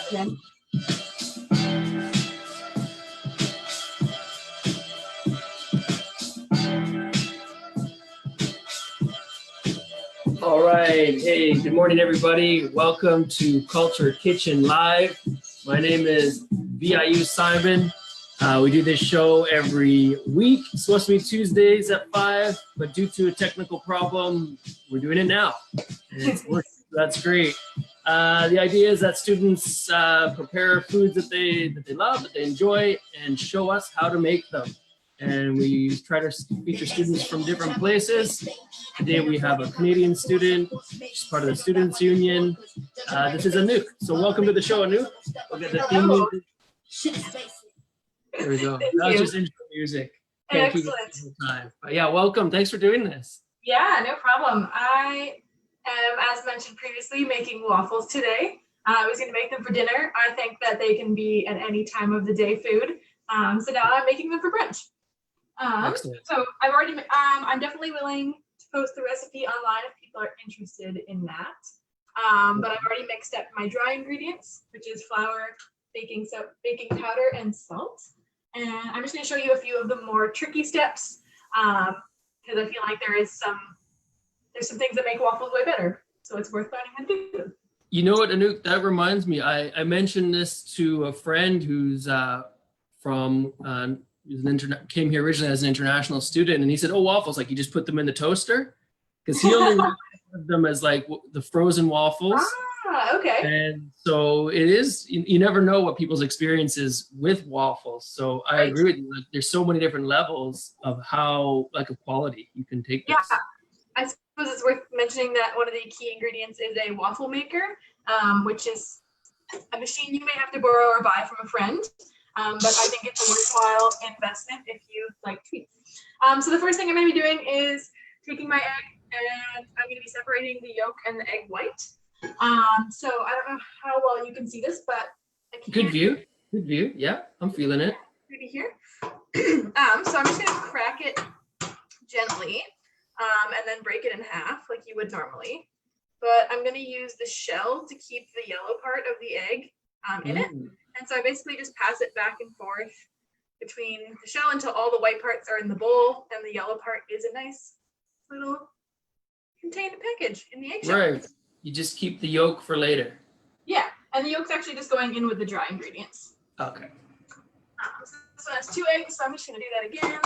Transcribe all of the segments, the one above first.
Jen. All right. Hey, good morning, everybody. Welcome to Culture Kitchen Live. My name is VIU Simon. We do this show every week. It's supposed to be Tuesdays at 5, but due to a technical problem, we're doing it now. And it's working. That's great. The idea is that students prepare foods that they love, that they enjoy, and show us how to make them. And we try to feature students from different places. Today we have a Canadian student. She's part of the Students' Union. This is Anouk. So welcome to the show, Anouk. We'll get the theme music. There we go. That was just intro music. Can't keep it all the time. But yeah, welcome. Thanks for doing this. Yeah, no problem. I am, as mentioned previously, making waffles today. I was going to make them for dinner. I think that they can be at any time of the day food. So now I'm making them for brunch. So I've already, I'm definitely willing to post the recipe online if people are interested in that. But I've already mixed up my dry ingredients, which is flour, baking powder, and salt. And I'm just going to show you a few of the more tricky steps because I feel like there's some things that make waffles way better. So it's worth learning how to do them. You know what, Anouk, that reminds me. I mentioned this to a friend who's from came here originally as an international student, and he said, "Oh, waffles! Like you just put them in the toaster," because he only recognized them as like the frozen waffles. Ah, okay. And so it is. You never know what people's experience is with waffles. So I agree with you. Like, there's so many different levels of how like of quality you can take this. Yeah, I suppose it's worth mentioning that one of the key ingredients is a waffle maker, which is a machine you may have to borrow or buy from a friend. But I think it's a worthwhile investment if you like treats. So the first thing I'm going to be doing is taking my egg and I'm going to be separating the yolk and the egg white. So I don't know how well you can see this, but I can. Good view. Good view. Yeah, I'm feeling it. Maybe here. So I'm just going to crack it gently and then break it in half like you would normally. But I'm going to use the shell to keep the yellow part of the egg in it. And so I basically just pass it back and forth between the shell until all the white parts are in the bowl and the yellow part is a nice little contained package in the eggshell. Right. You just keep the yolk for later. Yeah, and the yolk's actually just going in with the dry ingredients. Okay. So this one has 2 eggs, so I'm just going to do that again.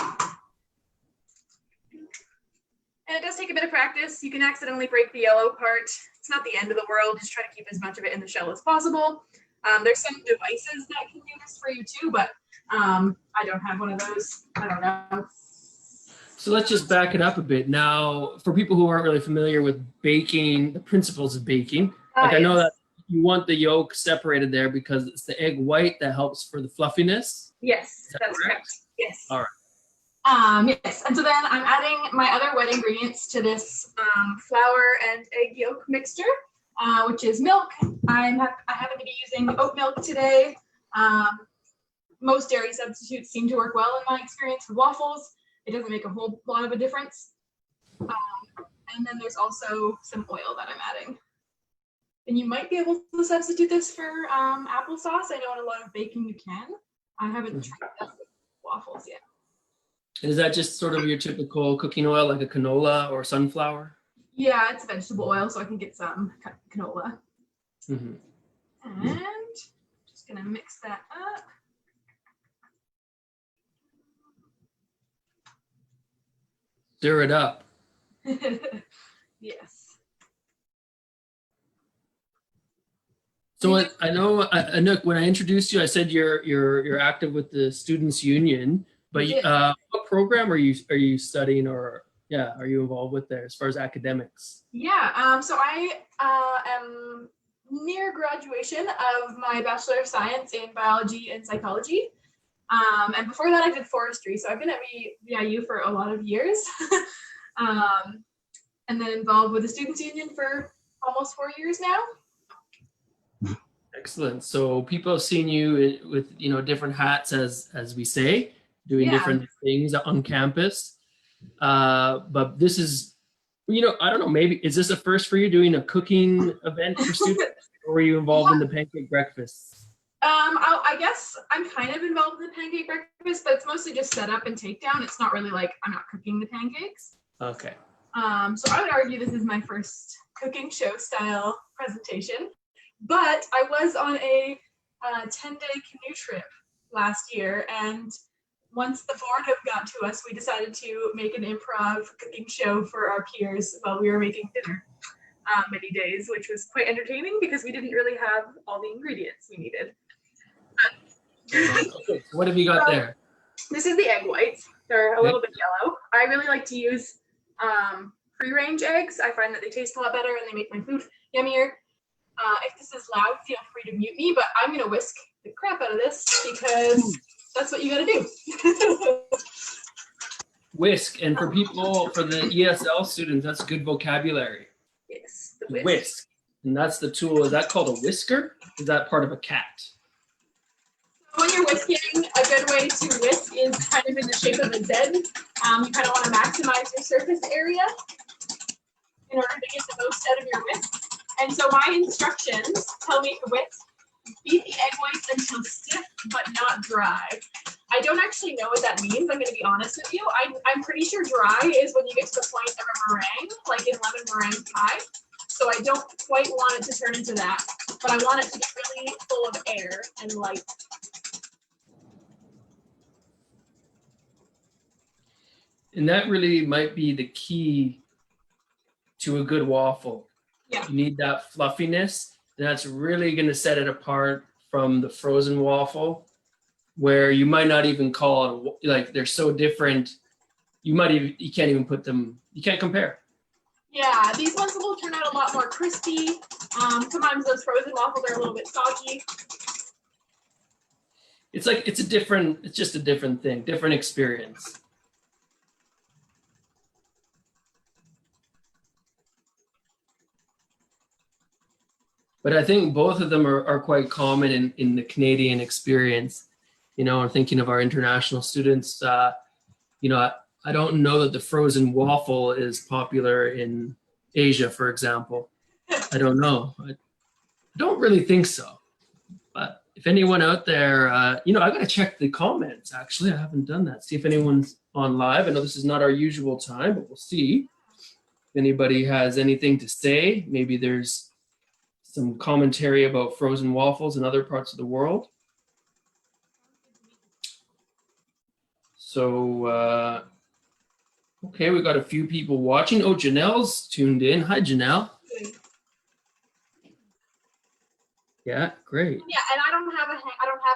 And it does take a bit of practice. You can accidentally break the yellow part. It's not the end of the world. Just try to keep as much of it in the shell as possible. There's some devices that can do this for you too, but I don't have one of those. I don't know. So let's just back it up a bit. Now, for people who aren't really familiar with baking, the principles of baking, I know that you want the yolk separated there because it's the egg white that helps for the fluffiness. Yes, that's correct. Yes. All right. Yes, and so then I'm adding my other wet ingredients to this flour and egg yolk mixture, which is milk. I happen to be using oat milk today. Most dairy substitutes seem to work well in my experience with waffles. It doesn't make a whole lot of a difference. And then there's also some oil that I'm adding. And you might be able to substitute this for applesauce. I know in a lot of baking you can. I haven't tried that with waffles yet. And is that just sort of your typical cooking oil, like a canola or sunflower? Yeah, it's vegetable oil, so I can get some canola. Mm-hmm. And just gonna mix that up. Stir it up. Yes. So I know, Anouk, when I introduced you, I said you're active with the Students' Union, but what program are you studying, or are you involved with there as far as academics? Yeah, so I am near graduation of my Bachelor of Science in Biology and Psychology. And before that, I did forestry. So I've been at VIU for a lot of years. And then involved with the Students' Union for almost 4 years now. Excellent. So people have seen you with different hats, as we say, doing different things on campus. But this is I don't know, maybe, is this a first for you doing a cooking event for students? Or were you involved in the pancake breakfast? I guess I'm kind of involved in the pancake breakfast, but it's mostly just setup and takedown. It's not really like I'm not cooking the pancakes. Okay. So I would argue this is my first cooking show style presentation, but I was on a 10-day canoe trip last year, and once the boredom got to us, we decided to make an improv cooking show for our peers while we were making dinner many days, which was quite entertaining because we didn't really have all the ingredients we needed. Okay, so what have you got there? This is the egg whites. They're a little bit yellow. I really like to use free-range eggs. I find that they taste a lot better and they make my food yummier. If this is loud, feel free to mute me, but I'm going to whisk the crap out of this because that's what you got to do. Whisk. And for the ESL students, that's good vocabulary. Yes, the whisk. Whisk. And that's the tool. Is that called a whisker? Is that part of a cat? When you're whisking, a good way to whisk is kind of in the shape of a Z. You kind of want to maximize your surface area in order to get the most out of your whisk. And so my instructions tell me to whisk, beat the egg whites until stiff but not dry. I don't actually know what that means. I'm going to be honest with you. I'm pretty sure dry is when you get to the point of a meringue, like in lemon meringue pie. So I don't quite want it to turn into that, but I want it to be really full of air and light. And that really might be the key to a good waffle. Yeah. You need that fluffiness. And that's really going to set it apart from the frozen waffle, where you might not even call it, like, they're so different. You can't even put them, you can't compare. Yeah, these ones will turn out a lot more crispy. Sometimes those frozen waffles are a little bit soggy. It's just a different thing, different experience. But I think both of them are quite common in the Canadian experience. I'm thinking of our international students. I don't know that the frozen waffle is popular in Asia, for example. I don't know. I don't really think so. But if anyone out there, I got to check the comments, actually. I haven't done that. See if anyone's on live. I know this is not our usual time, but we'll see if anybody has anything to say. Maybe there's some commentary about frozen waffles in other parts of the world. So, okay, we got a few people watching. Oh, Janelle's tuned in. Hi, Janelle. Yeah, great. Yeah, and I don't have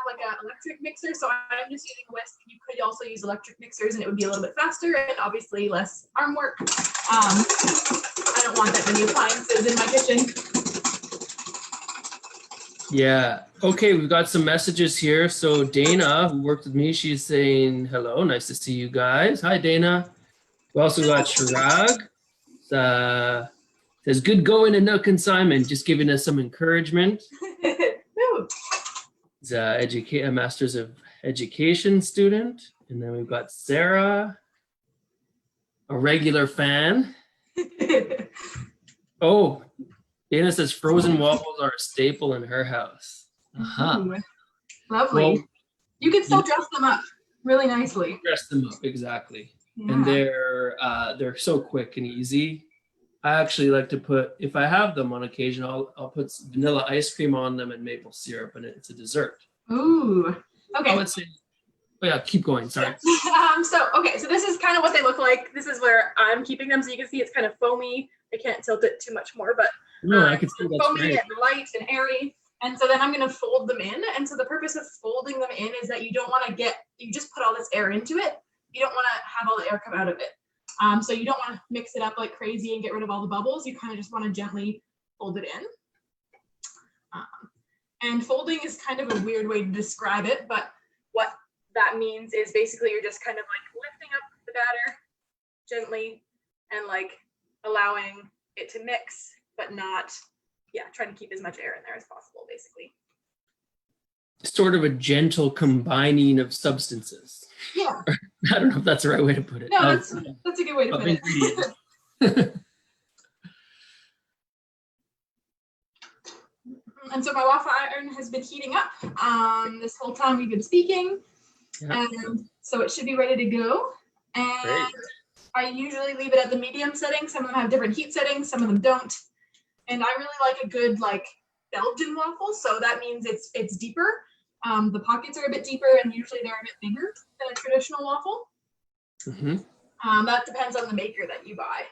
like an electric mixer, so I'm just using a whisk. You could also use electric mixers, and it would be a little bit faster and obviously less arm work. I don't want that many appliances in my kitchen. Yeah. Okay, we've got some messages here. So Dana, who worked with me, she's saying hello. Nice to see you guys. Hi, Dana. We also got Shirag. Says good going, Anouk and Simon. Just giving us some encouragement. He's a Master's of Education student. And then we've got Sarah, a regular fan. Oh, Dana says frozen waffles are a staple in her house. Ooh, lovely. Well, you can still dress them up really nicely. Dress them up, exactly. Yeah. And they're so quick and easy. I actually like to put, if I have them on occasion, I'll put vanilla ice cream on them and maple syrup, and it's a dessert. Ooh, okay. I would say, oh yeah, keep going, sorry. So this is kind of what they look like. This is where I'm keeping them, so you can see it's kind of foamy. I can't tilt it too much more, but no, I can see that's foamy great. And light and airy. And so then I'm going to fold them in. And so the purpose of folding them in is that you don't want to you just put all this air into it. You don't want to have all the air come out of it. So you don't want to mix it up like crazy and get rid of all the bubbles. You kind of just want to gently fold it in. And folding is kind of a weird way to describe it, but what that means is basically you're just kind of like lifting up the batter gently and like allowing it to mix, but not, trying to keep as much air in there as possible, basically. Sort of a gentle combining of substances. Yeah. I don't know if that's the right way to put it. No, that's a good way to put it. And so my waffle iron has been heating up this whole time we've been speaking. Yeah. And so it should be ready to go. And Great. I usually leave it at the medium setting. Some of them have different heat settings, some of them don't. And I really like a good Belgian waffle, so that means it's deeper. The pockets are a bit deeper, and usually they're a bit bigger than a traditional waffle. Mm-hmm. That depends on the maker that you buy.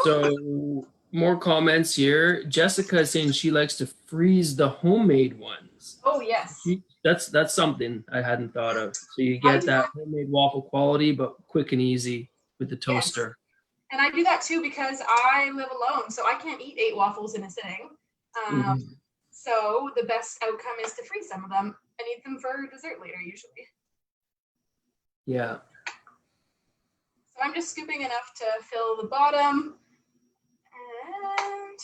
So more comments here. Jessica is saying she likes to freeze the homemade ones. Oh yes. That's something I hadn't thought of. So you get that homemade waffle quality, but quick and easy with the toaster. Yes. And I do that too because I live alone, so I can't eat 8 waffles in a sitting. So the best outcome is to freeze some of them and eat them for dessert later usually. Yeah. So I'm just scooping enough to fill the bottom. And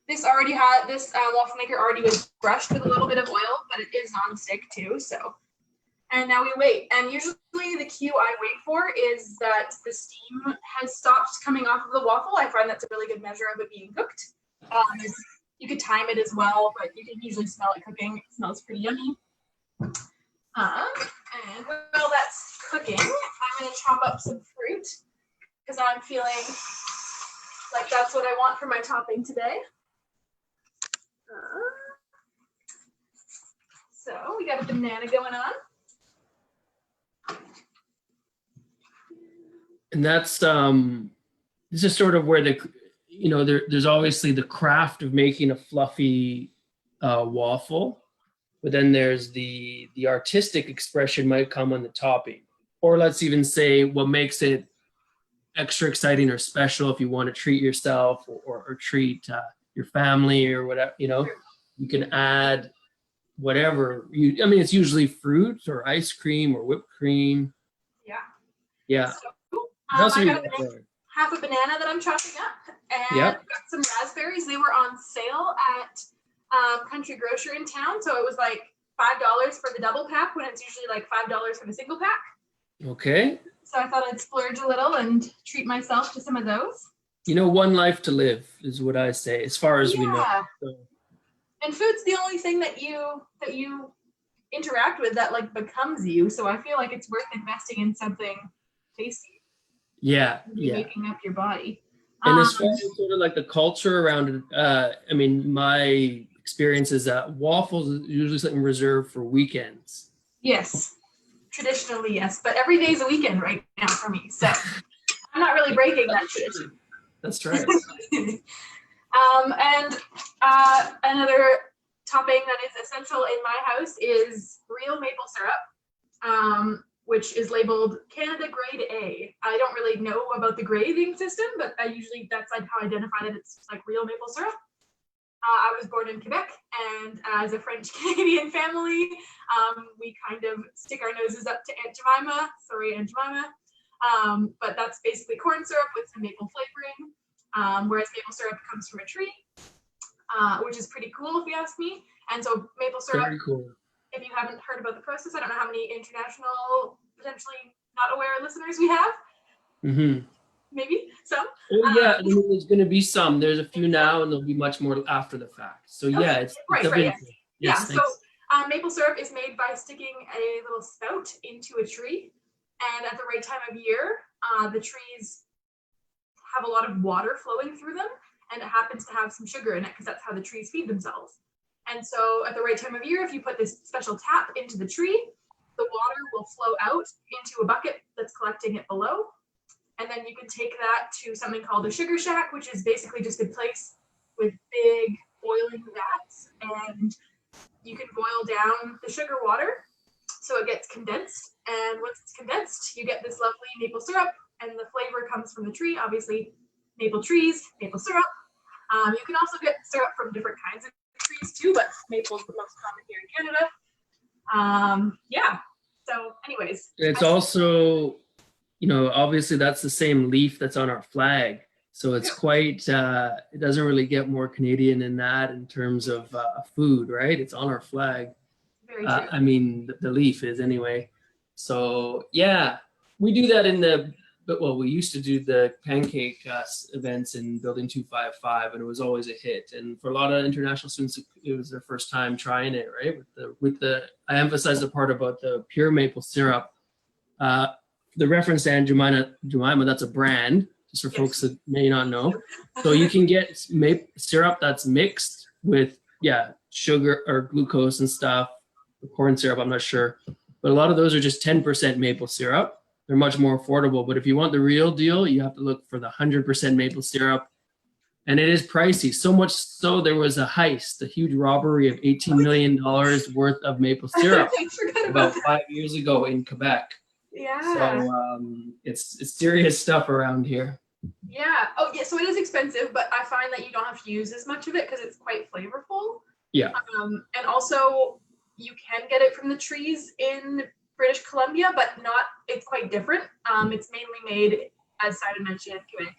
this waffle maker already was brushed with a little bit of oil, but it is non-stick too, so. And now we wait. And usually the cue I wait for is that the steam has stopped coming off of the waffle. I find that's a really good measure of it being cooked. You could time it as well, but you can usually smell it cooking. It smells pretty yummy. And while that's cooking, I'm going to chop up some fruit because I'm feeling like that's what I want for my topping today. So we got a banana going on. And that's this is sort of where there's obviously the craft of making a fluffy waffle, but then there's the artistic expression might come on the topping, or let's even say what makes it extra exciting or special if you want to treat yourself or treat your family or whatever. You can add whatever it's usually fruit or ice cream or whipped cream. Yeah. So, I got half a banana that I'm chopping up, and got some raspberries. They were on sale at Country Grocer in town, so it was like $5 for the double pack when it's usually like $5 for the single pack. Okay. So I thought I'd splurge a little and treat myself to some of those. One life to live is what I say, as far as we know. So. And food's the only thing that you interact with that becomes you. So I feel like it's worth investing in something tasty. Yeah. Making up your body. And as far as sort of the culture around it, my experience is that waffles is usually something reserved for weekends. Yes. Traditionally, yes, but every day is a weekend right now for me, so I'm not really breaking that tradition. That's right. And another topping that is essential in my house is real maple syrup, which is labeled Canada Grade A. I don't really know about the grading system, but that's how I identify that it's real maple syrup. I was born in Quebec, and as a French-Canadian family, we kind of stick our noses up to Aunt Jemima. Sorry, Aunt Jemima. But that's basically corn syrup with some maple flavoring, whereas maple syrup comes from a tree, which is pretty cool if you ask me. And so maple syrup, very cool. If you haven't heard about the process, I don't know how many international, potentially not aware listeners we have. Mm-hmm. Maybe some. Yeah, there's going to be some. There's a few now, and there'll be much more after the fact. So yeah, it's right. Yes, so maple syrup is made by sticking a little spout into a tree, and at the right time of year, the trees have a lot of water flowing through them, and it happens to have some sugar in it because that's how the trees feed themselves. And so at the right time of year, if you put this special tap into the tree, the water will flow out into a bucket that's collecting it below. And then you can take that to something called a sugar shack, which is basically just a place with big boiling vats. And you can boil down the sugar water so it gets condensed. And once it's condensed, you get this lovely maple syrup, and the flavor comes from the tree, obviously maple trees, maple syrup. You can also get syrup from different kinds of trees too, but maple is the most common here in Canada. So anyways. It's also, obviously that's the same leaf that's on our flag. So it's quite, it doesn't really get more Canadian than that in terms of food, right? It's on our flag. Very true. The leaf is anyway. So yeah, we do that in the but well, we used to do the pancake events in Building 255, and it was always a hit. And for a lot of international students, it was their first time trying it, right? I emphasize the part about the pure maple syrup. The reference to Aunt Jemima, that's a brand, just for folks that may not know. So you can get maple syrup that's mixed with, sugar or glucose and stuff, or corn syrup, I'm not sure. But a lot of those are just 10% maple syrup. They're much more affordable. But if you want the real deal, you have to look for the 100% maple syrup. And it is pricey, so much so there was a heist, a huge robbery of $18 million worth of maple syrup about 5 years ago in Quebec. Yeah. So it's serious stuff around here. Yeah. Oh, yeah. So it is expensive, but I find that you don't have to use as much of it because it's quite flavorful. Yeah. And also, you can get it from the trees in British Columbia, but it's quite different. It's mainly made, as Simon mentioned, Quebec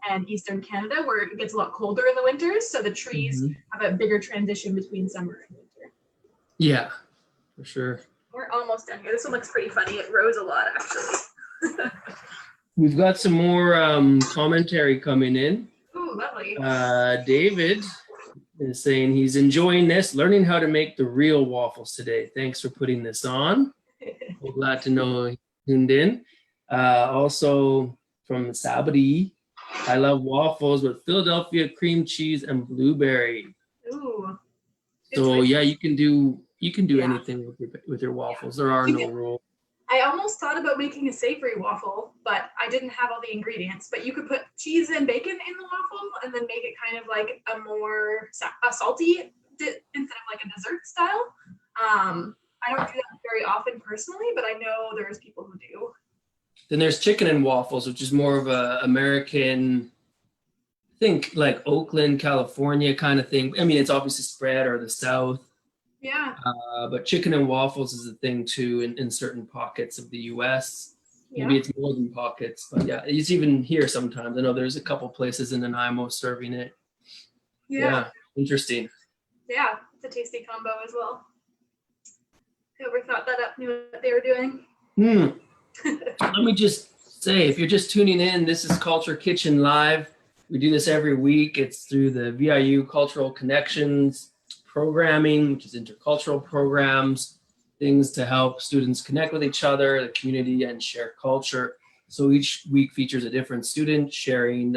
and Eastern Canada, where it gets a lot colder in the winters. So the trees have a bigger transition between summer and winter. Yeah, for sure. We're almost done here. This one looks pretty funny. It rose a lot, actually. We've got some more commentary coming in. Ooh, lovely. David is saying he's enjoying this, learning how to make the real waffles today. Thanks for putting this on. We're glad to know he tuned in. Also from Sabri, I love waffles with Philadelphia cream cheese and blueberry. Ooh. So yeah, you can do anything with your waffles. There are no rules. I almost thought about making a savory waffle, but I didn't have all the ingredients. But you could put cheese and bacon in the waffle and then make it kind of like a more salty instead of like a dessert style. I don't do that very often personally, but I know there's people who do. Then there's chicken and waffles, which is more of a American, I think like Oakland, California kind of thing. I mean, it's obviously spread or the South. Yeah. But chicken and waffles is a thing too in certain pockets of the U.S. Yeah. Maybe it's more than pockets, but yeah, it's even here sometimes. I know there's a couple places in Nanaimo serving it. Yeah, interesting. Yeah, it's a tasty combo as well. Whoever thought that up knew what they were doing. Let me just say, if you're just tuning in, this is Culture Kitchen Live. We do this every week. It's through the VIU Cultural Connections programming, which is intercultural programs, things to help students connect with each other, the community, and share culture. So each week features a different student sharing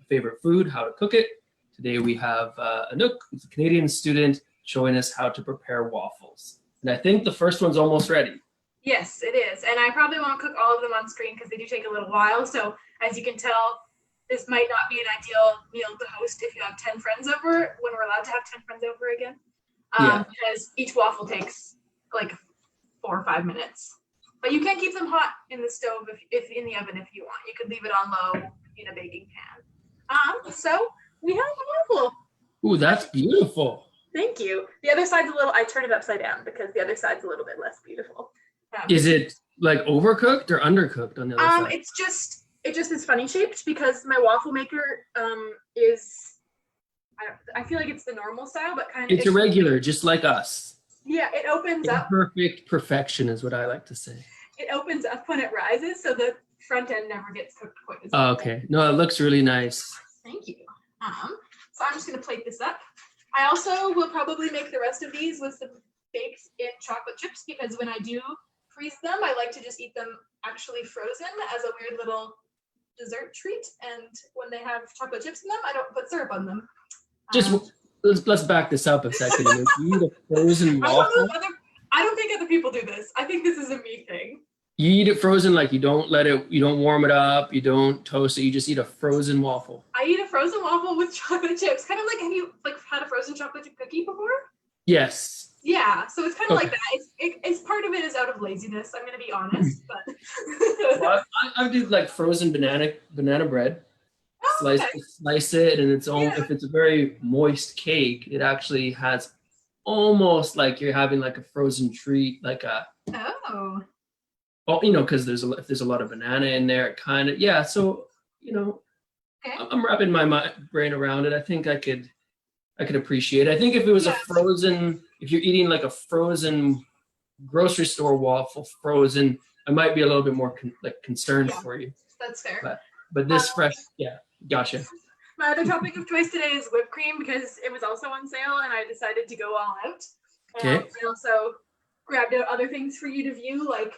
favorite food, how to cook it. Today we have Anouk, who's a Canadian student, showing us how to prepare waffles. And I think the first one's almost ready. Yes, it is. And I probably won't cook all of them on screen because they do take a little while. So as you can tell, this might not be an ideal meal to host if you have 10 friends over, when we're allowed to have 10 friends over again. Because each waffle takes like 4 or 5 minutes. But you can keep them hot in the stove if in the oven if you want. You could leave it on low in a baking pan. So we have a waffle. Ooh, that's beautiful. Thank you. The other side's I turned it upside down because the other side's a little bit less beautiful. Is it like overcooked or undercooked on the other side? It just is funny shaped because my waffle maker is, I feel like it's the normal style, but kind of. It's irregular, just like us. Yeah, it opens up. Perfect perfection is what I like to say. It opens up when it rises, so the front end never gets cooked quite as well. Okay. No, it looks really nice. Thank you. So I'm just going to plate this up. I also will probably make the rest of these with some baked in chocolate chips because when I do freeze them, I like to just eat them actually frozen as a weird little dessert treat. And when they have chocolate chips in them, I don't put syrup on them. Let's back this up a second. If you eat a frozen waffle, I don't think other people do this. I think this is a me thing. You eat it frozen, like you don't warm it up, you don't toast it, you just eat a frozen waffle. I eat a frozen waffle with chocolate chips. Kind of like, have you had a frozen chocolate chip cookie before? Yes. Yeah, so it's kind of like that. It's part of it is out of laziness. I'm gonna be honest, but well, I do like frozen banana bread. Slice it, and if it's a very moist cake, it actually has almost like you're having like a frozen treat, like a. Oh. Well, because if there's a lot of banana in there, it kind of So okay. I'm wrapping my brain around it. I think I could appreciate it. I think if it was if you're eating like a frozen grocery store waffle, frozen, I might be a little bit more concerned for you. That's fair. But this fresh, yeah, gotcha. My other topic of choice today is whipped cream because it was also on sale and I decided to go all out. Okay. I also grabbed out other things for you to view, like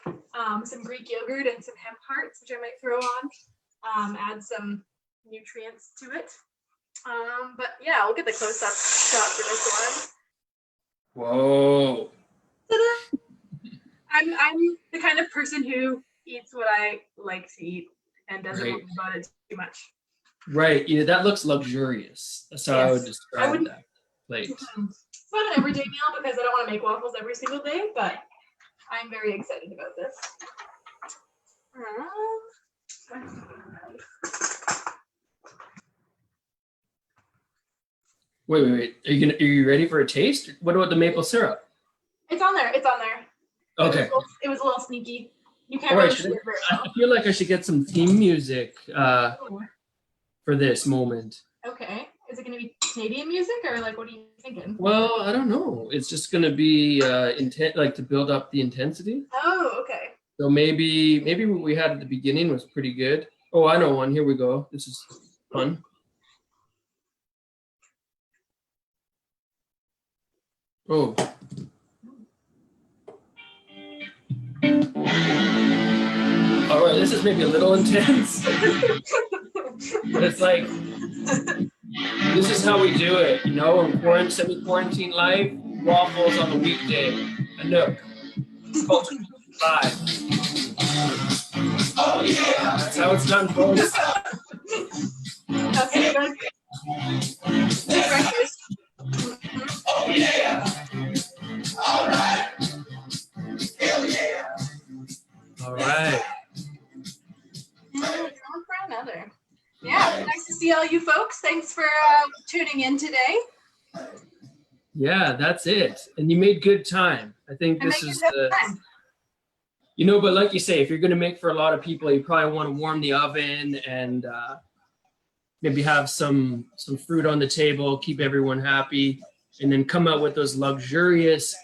some Greek yogurt and some hemp hearts, which I might throw on, add some nutrients to it. But yeah, I'll get the close-up shot for this one. Whoa. Ta-da! I'm the kind of person who eats what I like to eat and doesn't worry about it too much. Right. Yeah, that looks luxurious. That's how I would describe that plate. It's not an everyday meal because I don't want to make waffles every single day, but I'm very excited about this. Wait. Are you ready for a taste? What about the maple syrup? It's on there. Okay. It was a little sneaky. You can't really see it very well. I feel like I should get some theme music for this moment. Okay. Is it going to be Canadian music or like what are you thinking? Well, I don't know. It's just going to be like to build up the intensity. Oh, okay. So maybe what we had at the beginning was pretty good. Oh, I know one. Here we go. This is fun. Oh. All right, this is maybe a little intense. But it's like, this is how we do it, you know, in semi-quarantine life, waffles on the weekday. Anouk. Culture live. Oh yeah! That's how it's done, folks. That's good. Breakfast. Oh yeah! All right. Hell yeah! All right. On for another. Yeah, nice to see all you folks. Thanks for tuning in today. Yeah, that's it. And you made good time. I think this is the, you know, but like you say, if you're going to make for a lot of people, you probably want to warm the oven and maybe have some fruit on the table, keep everyone happy, and then come out with those luxurious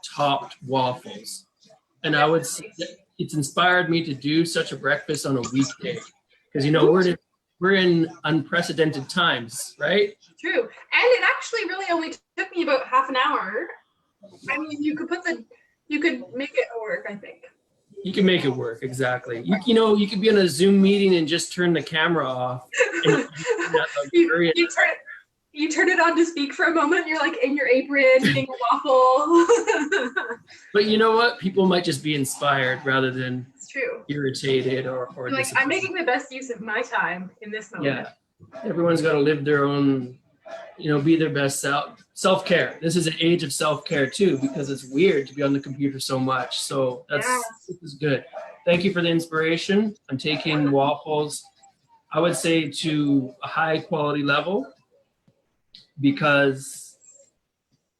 topped waffles. And I would say it's inspired me to do such a breakfast on a weekday because, you know, we're in unprecedented times, right? True. And it actually really only took me about half an hour. I mean, you could make it work, I think. You can make it work, exactly. You know, you could be on a Zoom meeting and just turn the camera off. And you turn it on to speak for a moment. You're like in your apron eating a waffle. But you know what? People might just be inspired rather than irritated or like, I'm making the best use of my time in this moment. Yeah, everyone's got to live their own, you know, be their best self-care. This is an age of self-care too, because it's weird to be on the computer so much. So this is good. Thank you for the inspiration. I'm taking waffles, I would say, to a high quality level because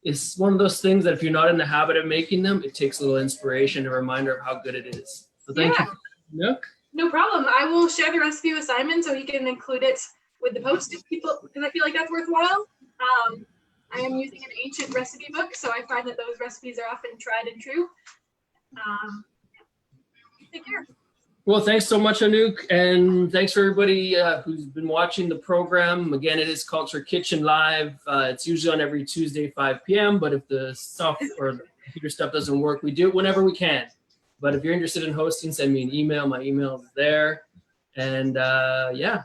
it's one of those things that if you're not in the habit of making them, it takes a little inspiration, a reminder of how good it is. So thank you, Anouk. No problem. I will share the recipe with Simon so he can include it with the post if people, because I feel like that's worthwhile. I am using an ancient recipe book, so I find that those recipes are often tried and true. Take care. Well, thanks so much, Anouk, and thanks for everybody who's been watching the program. Again, it is Culture Kitchen Live. It's usually on every Tuesday, 5 p.m., but if the stuff or the computer stuff doesn't work, we do it whenever we can. But if you're interested in hosting, send me an email. My email is there. And yeah,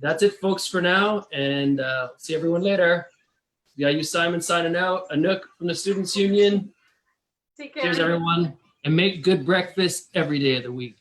that's it, folks, for now. And see everyone later. VIU Simon signing out. Anouk from the Students Union. Take care. Cheers, everyone. And make good breakfast every day of the week.